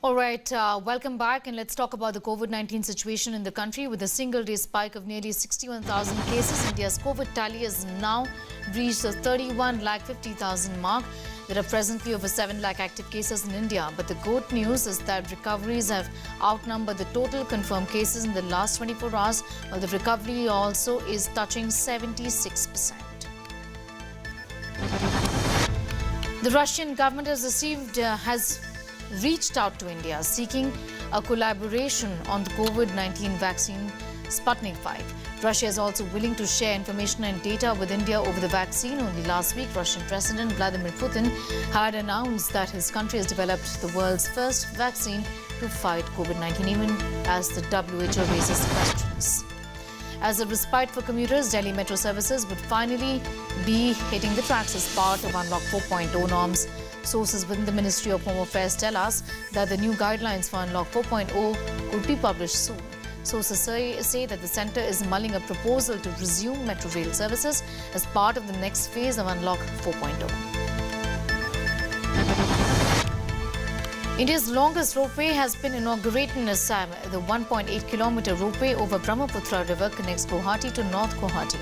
All right, welcome back, and let's talk about the COVID-19 situation in the country. With a single-day spike of nearly 61,000 cases, India's COVID tally has now reached the 31,50,000 mark. There are presently over 7 lakh active cases in India, but the good news is that recoveries have outnumbered the total confirmed cases in the last 24 hours, while the recovery also is touching 76%. The Russian government has reached out to India seeking a collaboration on the COVID-19 vaccine Sputnik V. Russia is also willing to share information and data with India over the vaccine. Only last week, Russian President Vladimir Putin had announced that his country has developed the world's first vaccine to fight COVID-19, even as the WHO raises questions. As a respite for commuters, Delhi metro services would finally be hitting the tracks as part of Unlock 4.0 norms. Sources within the Ministry of Home Affairs tell us that the new guidelines for Unlock 4.0 could be published soon. Sources say that the centre is mulling a proposal to resume metro rail services as part of the next phase of Unlock 4.0. India's longest ropeway has been inaugurated in Assam. The 1.8-kilometre ropeway over Brahmaputra River connects Guwahati to North Guwahati.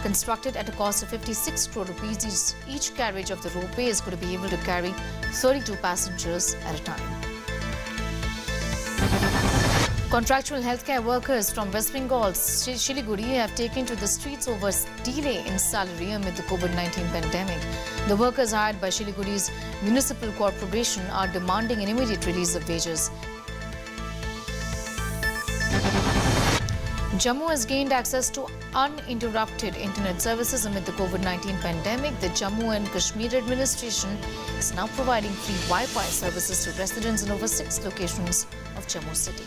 Constructed at a cost of 56 crore rupees, each carriage of the ropeway is going to be able to carry 32 passengers at a time. Contractual healthcare workers from West Bengal's Siliguri have taken to the streets over delay in salary amid the COVID-19 pandemic. The workers hired by Siliguri's municipal corporation are demanding an immediate release of wages. Jammu has gained access to uninterrupted internet services amid the COVID-19 pandemic. The Jammu and Kashmir administration is now providing free Wi-Fi services to residents in over 6 locations of Jammu city.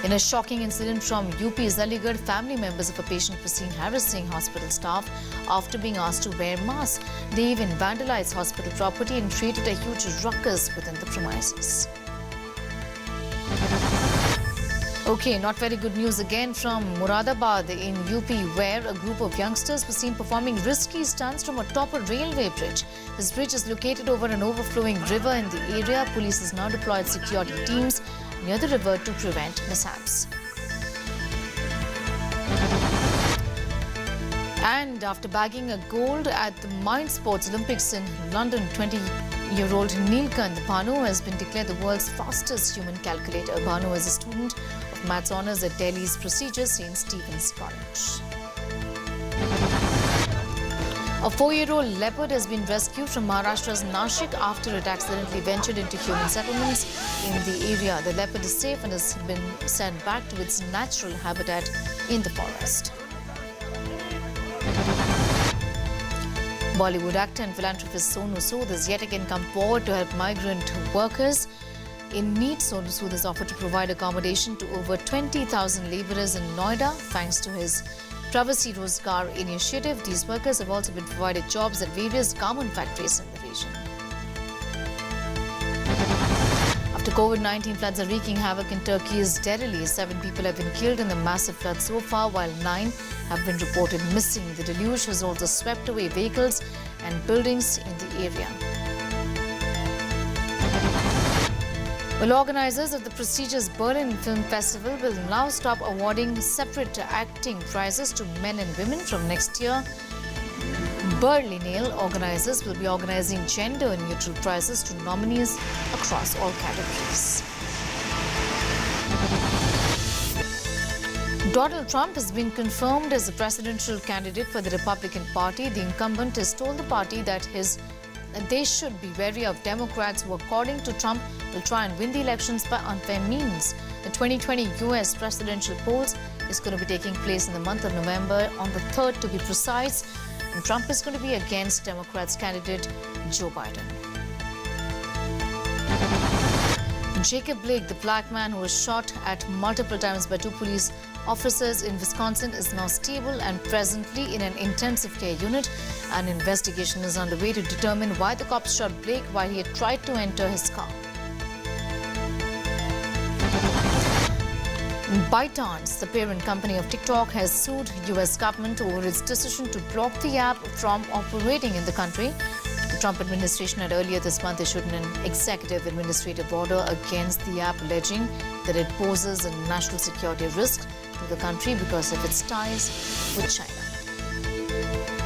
In a shocking incident from UP's Aligarh, family members of a patient were seen harassing hospital staff after being asked to wear masks. They even vandalized hospital property and created a huge ruckus within the premises. Okay, not very good news again from Moradabad in UP, where a group of youngsters were seen performing risky stunts from atop a railway bridge. This bridge is located over an overflowing river in the area. Police has now deployed security teams near the river to prevent mishaps. And after bagging a gold at the Mind Sports Olympics in London, 20-year-old Neelkant Bhanu has been declared the world's fastest human calculator. Bhanu is a student of maths honours at Delhi's prestigious St. Stephen's College. A 4-year-old leopard has been rescued from Maharashtra's Nashik after it accidentally ventured into human settlements in the area. The leopard is safe and has been sent back to its natural habitat in the forest. Bollywood actor and philanthropist Sonu Sood has yet again come forward to help migrant workers in need. Sonu Sood has offered to provide accommodation to over 20,000 labourers in Noida thanks to his Pravasi Rozgar initiative. These workers have also been provided jobs at various garment factories in the region. After COVID-19 floods are wreaking havoc in Turkey's Dereli, 7 people have been killed in the massive flood so far, while 9 have been reported missing. The deluge has also swept away vehicles and buildings in the area. Well, organisers of the prestigious Berlin Film Festival will now stop awarding separate acting prizes to men and women from next year. Berlinale organisers will be organising gender-neutral prizes to nominees across all categories. Donald Trump has been confirmed as the presidential candidate for the Republican Party. The incumbent has told the party that they should be wary of Democrats who, according to Trump, will try and win the elections by unfair means. The 2020 US presidential polls is going to be taking place in the month of November, on the 3rd to be precise. And Trump is going to be against Democrats candidate Joe Biden. Jacob Blake, the black man who was shot at multiple times by 2 police officers in Wisconsin, is now stable and presently in an intensive care unit. An investigation is underway to determine why the cops shot Blake while he had tried to enter his car. ByteDance, the parent company of TikTok, has sued US government over its decision to block the app from operating in the country. The Trump administration had earlier this month issued an executive administrative order against the app, alleging that it poses a national security risk to the country because of its ties with China.